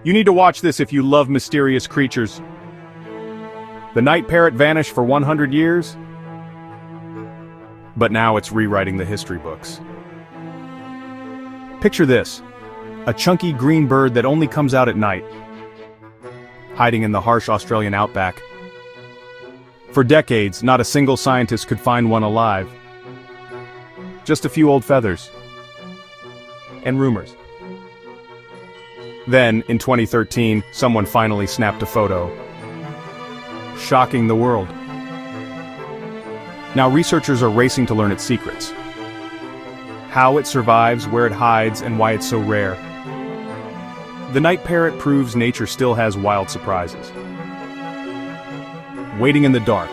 You need to watch this if you love mysterious creatures. The night parrot vanished for 100 years, but now it's rewriting the history books. Picture this, a chunky green bird that only comes out at night, hiding in the harsh Australian outback. For decades, not a single scientist could find one alive. Just a few old feathers. And rumors. Then, in 2013, someone finally snapped a photo, shocking the world. Now researchers are racing to learn its secrets. How it survives, where it hides, and why it's so rare. The night parrot proves nature still has wild surprises. Waiting in the dark,